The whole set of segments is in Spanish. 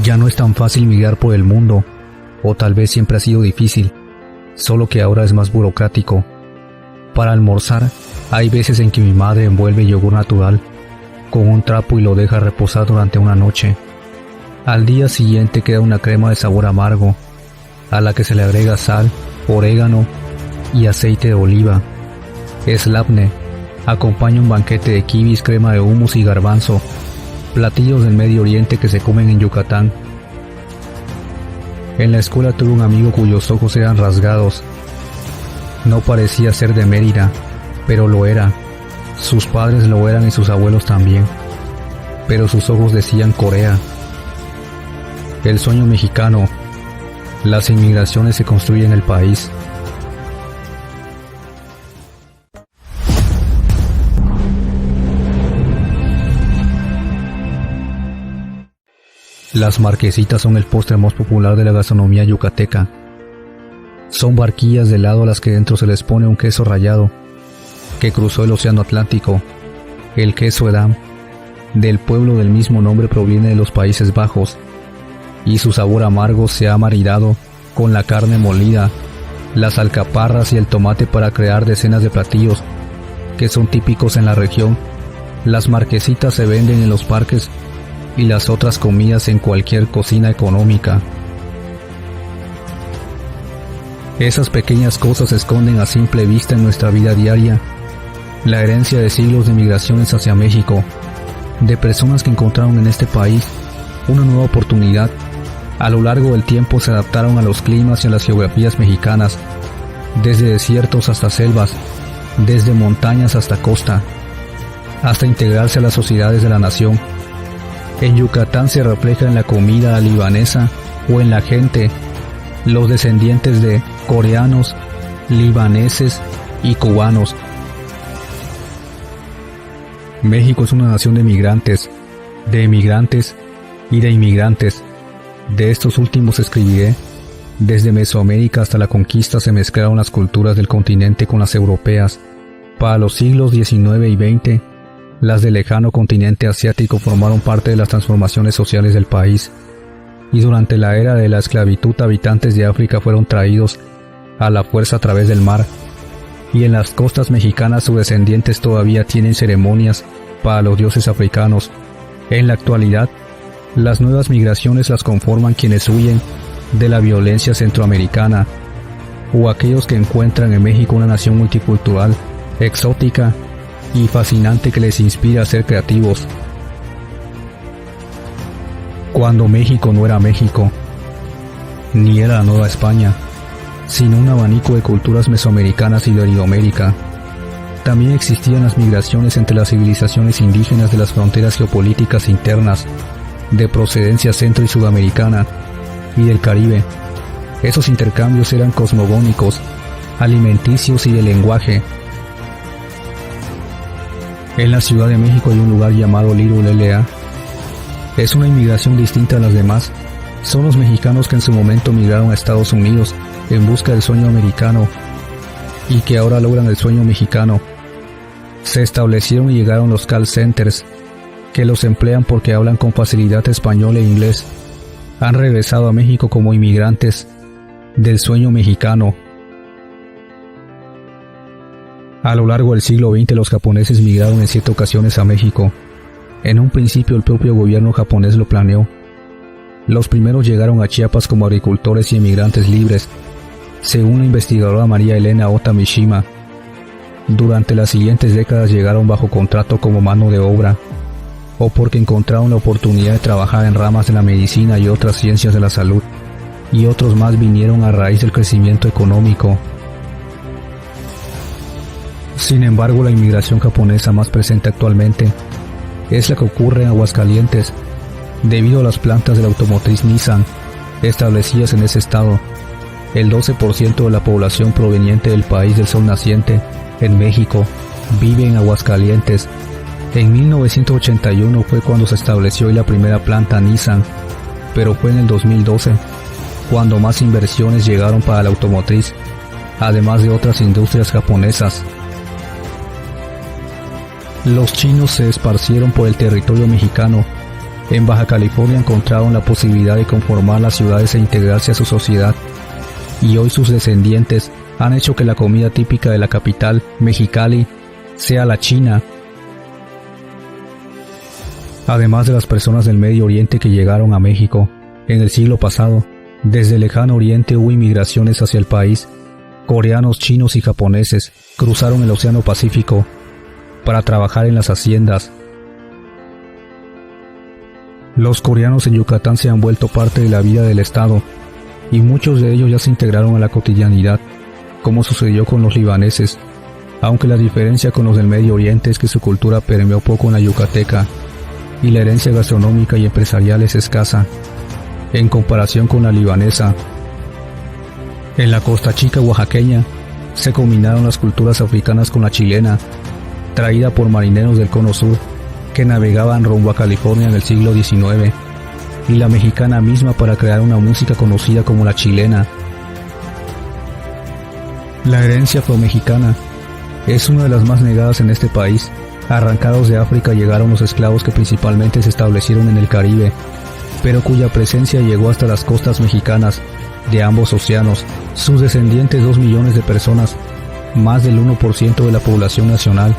Ya no es tan fácil migrar por el mundo, o tal vez siempre ha sido difícil, solo que ahora es más burocrático. Para almorzar, hay veces en que mi madre envuelve yogur natural con un trapo y lo deja reposar durante una noche. Al día siguiente queda una crema de sabor amargo, a la que se le agrega sal, orégano y aceite de oliva. Slapne acompaña un banquete de kibis, crema de hummus y garbanzo, platillos del Medio Oriente que se comen en Yucatán. En la escuela tuve un amigo cuyos ojos eran rasgados. No parecía ser de Mérida, pero lo era. Sus padres lo eran y sus abuelos también. Pero sus ojos decían Corea. El sueño mexicano. Las inmigraciones se construyen en el país. Las marquesitas son el postre más popular de la gastronomía yucateca. Son barquillas de helado a las que dentro se les pone un queso rallado, que cruzó el océano Atlántico. El queso Edam, del pueblo del mismo nombre, proviene de los Países Bajos, y su sabor amargo se ha maridado con la carne molida, las alcaparras y el tomate para crear decenas de platillos que son típicos en la región. Las marquesitas se venden en los parques y las otras comidas en cualquier cocina económica. Esas pequeñas cosas se esconden a simple vista en nuestra vida diaria, la herencia de siglos de migraciones hacia México, de personas que encontraron en este país una nueva oportunidad. A lo largo del tiempo se adaptaron a los climas y a las geografías mexicanas, desde desiertos hasta selvas, desde montañas hasta costa, hasta integrarse a las sociedades de la nación. En Yucatán se refleja en la comida libanesa o en la gente, los descendientes de coreanos, libaneses y cubanos. México es una nación de migrantes, de emigrantes y de inmigrantes. De estos últimos escribiré. Desde Mesoamérica hasta la conquista se mezclaron las culturas del continente con las europeas. Para los siglos XIX y XX, las del lejano continente asiático formaron parte de las transformaciones sociales del país, y durante la era de la esclavitud habitantes de África fueron traídos a la fuerza a través del mar, y en las costas mexicanas sus descendientes todavía tienen ceremonias para los dioses africanos. En la actualidad, las nuevas migraciones las conforman quienes huyen de la violencia centroamericana, o aquellos que encuentran en México una nación multicultural, exótica y fascinante que les inspira a ser creativos. Cuando México no era México, ni era la Nueva España, sino un abanico de culturas mesoamericanas y de Iberoamérica. También existían las migraciones entre las civilizaciones indígenas de las fronteras geopolíticas internas, de procedencia centro y sudamericana, y del Caribe. Esos intercambios eran cosmogónicos, alimenticios y de lenguaje. En la Ciudad de México hay un lugar llamado Little L.A. Es una inmigración distinta a las demás. Son los mexicanos que en su momento migraron a Estados Unidos en busca del sueño americano y que ahora logran el sueño mexicano. Se establecieron y llegaron los call centers, que los emplean porque hablan con facilidad español e inglés. Han regresado a México como inmigrantes del sueño mexicano. A lo largo del siglo XX los japoneses migraron en 7 ocasiones a México. En un principio el propio gobierno japonés lo planeó. Los primeros llegaron a Chiapas como agricultores y emigrantes libres, según la investigadora María Elena Ota Mishima. Durante las siguientes décadas llegaron bajo contrato como mano de obra, o porque encontraron la oportunidad de trabajar en ramas de la medicina y otras ciencias de la salud, y otros más vinieron a raíz del crecimiento económico. Sin embargo, la inmigración japonesa más presente actualmente es la que ocurre en Aguascalientes, debido a las plantas de la automotriz Nissan establecidas en ese estado. El 12% de la población proveniente del país del sol naciente, en México, vive en Aguascalientes. En 1981 fue cuando se estableció la primera planta Nissan, pero fue en el 2012 cuando más inversiones llegaron para la automotriz, además de otras industrias japonesas. Los chinos se esparcieron por el territorio mexicano En Baja California encontraron la posibilidad de conformar las ciudades e integrarse a su sociedad, y hoy sus descendientes han hecho que la comida típica de la capital, Mexicali, sea la china. Además de las personas del Medio Oriente que llegaron a México en el siglo pasado, desde el lejano Oriente hubo inmigraciones hacia el país. Coreanos, chinos y japoneses cruzaron el Océano Pacífico para trabajar en las haciendas. Los coreanos en Yucatán se han vuelto parte de la vida del estado, y muchos de ellos ya se integraron a la cotidianidad, como sucedió con los libaneses, aunque la diferencia con los del Medio Oriente es que su cultura permeó poco en la yucateca, y la herencia gastronómica y empresarial es escasa, en comparación con la libanesa. En la Costa Chica oaxaqueña se combinaron las culturas africanas con la chilena, traída por marineros del Cono Sur que navegaban rumbo a California en el siglo XIX, y la mexicana misma para crear una música conocida como la chilena. La herencia afromexicana es una de las más negadas en este país. Arrancados de África llegaron los esclavos que principalmente se establecieron en el Caribe, pero cuya presencia llegó hasta las costas mexicanas de ambos océanos. Sus descendientes, 2 millones de personas, más del 1% de la población nacional,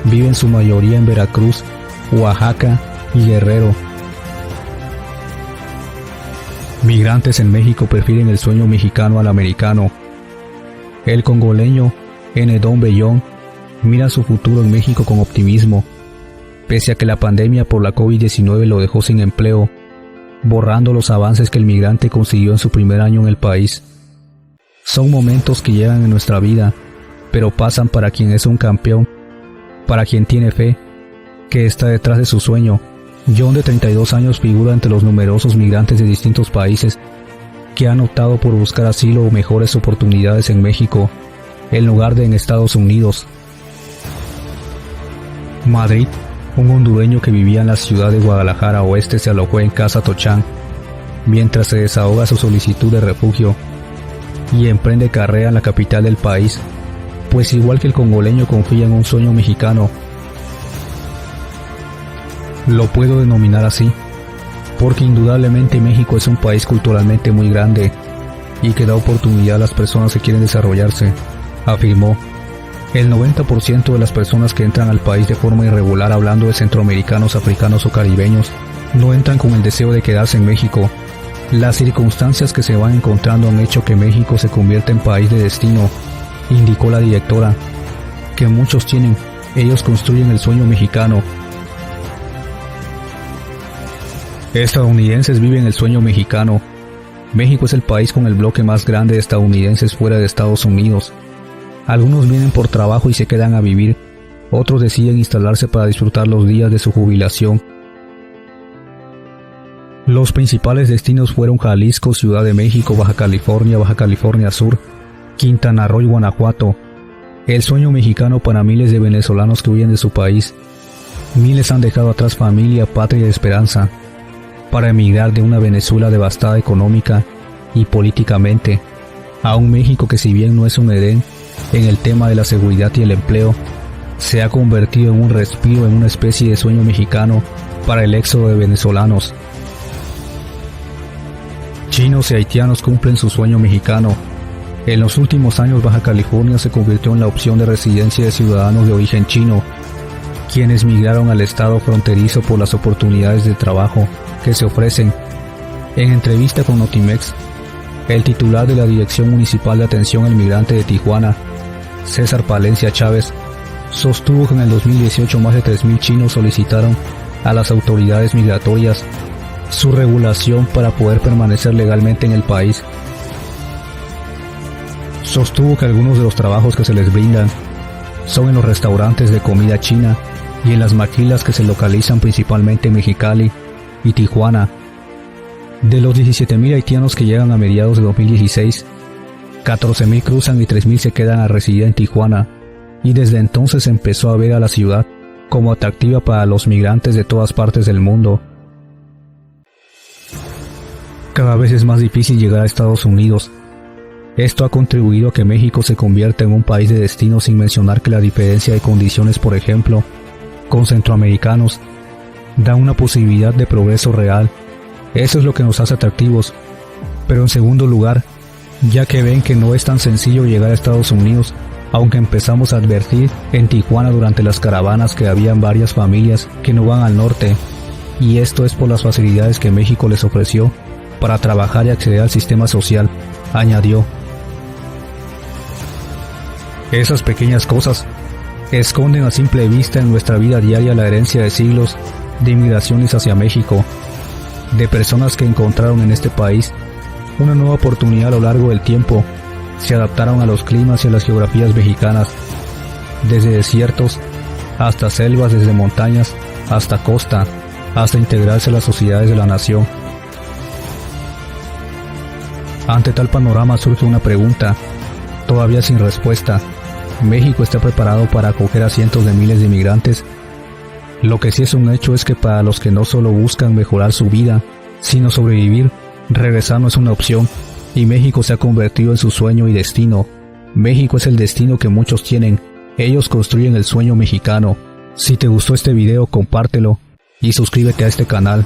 viven su mayoría en Veracruz, Oaxaca y Guerrero. Migrantes en México prefieren el sueño mexicano al americano. El congoleño Enedón Bellón mira su futuro en México con optimismo, pese a que la pandemia por la COVID-19 lo dejó sin empleo, borrando los avances que el migrante consiguió en su primer año en el país. Son momentos que llegan en nuestra vida, pero pasan para quien es un campeón, para quien tiene fe, que está detrás de su sueño. John, de 32 años, figura entre los numerosos migrantes de distintos países que han optado por buscar asilo o mejores oportunidades en México, en lugar de en Estados Unidos. Madrid, un hondureño que vivía en la ciudad de Guadalajara Oeste, se alojó en Casa Tochán, mientras se desahoga su solicitud de refugio, y emprende carrera en la capital del país, pues igual que el congoleño confía en un sueño mexicano. Lo puedo denominar así, porque indudablemente México es un país culturalmente muy grande y que da oportunidad a las personas que quieren desarrollarse, afirmó. El 90% de las personas que entran al país de forma irregular, hablando de centroamericanos, africanos o caribeños, no entran con el deseo de quedarse en México. Las circunstancias que se van encontrando han hecho que México se convierta en país de destino, indicó la directora, que muchos tienen, ellos construyen el sueño mexicano. Estadounidenses viven el sueño mexicano. México es el país con el bloque más grande de estadounidenses fuera de Estados Unidos. Algunos vienen por trabajo y se quedan a vivir, otros deciden instalarse para disfrutar los días de su jubilación. Los principales destinos fueron Jalisco, Ciudad de México, Baja California Sur, Quintana Roo y Guanajuato. El sueño mexicano para miles de venezolanos que huyen de su país. Miles han dejado atrás familia, patria y esperanza, para emigrar de una Venezuela devastada económica y políticamente, a un México que, si bien no es un Edén en el tema de la seguridad y el empleo, se ha convertido en un respiro, en una especie de sueño mexicano para el éxodo de venezolanos. Chinos y haitianos cumplen su sueño mexicano. En los últimos años, Baja California se convirtió en la opción de residencia de ciudadanos de origen chino, quienes migraron al estado fronterizo por las oportunidades de trabajo que se ofrecen. En entrevista con Notimex, el titular de la Dirección Municipal de Atención al Migrante de Tijuana, César Palencia Chávez, sostuvo que en el 2018 más de 3,000 chinos solicitaron a las autoridades migratorias su regulación para poder permanecer legalmente en el país. Sostuvo que algunos de los trabajos que se les brindan son en los restaurantes de comida china y en las maquilas que se localizan principalmente en Mexicali y Tijuana. De los 17,000 haitianos que llegan a mediados de 2016, 14,000 cruzan y 3,000 se quedan a residir en Tijuana, y desde entonces se empezó a ver a la ciudad como atractiva para los migrantes de todas partes del mundo. Cada vez es más difícil llegar a Estados Unidos. Esto ha contribuido a que México se convierta en un país de destino, sin mencionar que la diferencia de condiciones, por ejemplo, con centroamericanos, da una posibilidad de progreso real. Eso es lo que nos hace atractivos. Pero en segundo lugar, ya que ven que no es tan sencillo llegar a Estados Unidos, aunque empezamos a advertir en Tijuana durante las caravanas que habían varias familias que no van al norte, y esto es por las facilidades que México les ofreció para trabajar y acceder al sistema social, añadió. Esas pequeñas cosas esconden a simple vista en nuestra vida diaria la herencia de siglos de inmigraciones hacia México, de personas que encontraron en este país una nueva oportunidad a lo largo del tiempo, se adaptaron a los climas y a las geografías mexicanas, desde desiertos hasta selvas, desde montañas hasta costa, hasta integrarse a las sociedades de la nación. Ante tal panorama surge una pregunta, todavía sin respuesta. ¿México está preparado para acoger a cientos de miles de inmigrantes? Lo que sí es un hecho es que para los que no solo buscan mejorar su vida, sino sobrevivir, regresar no es una opción, y México se ha convertido en su sueño y destino. México es el destino que muchos tienen, ellos construyen el sueño mexicano. Si te gustó este video, compártelo y suscríbete a este canal.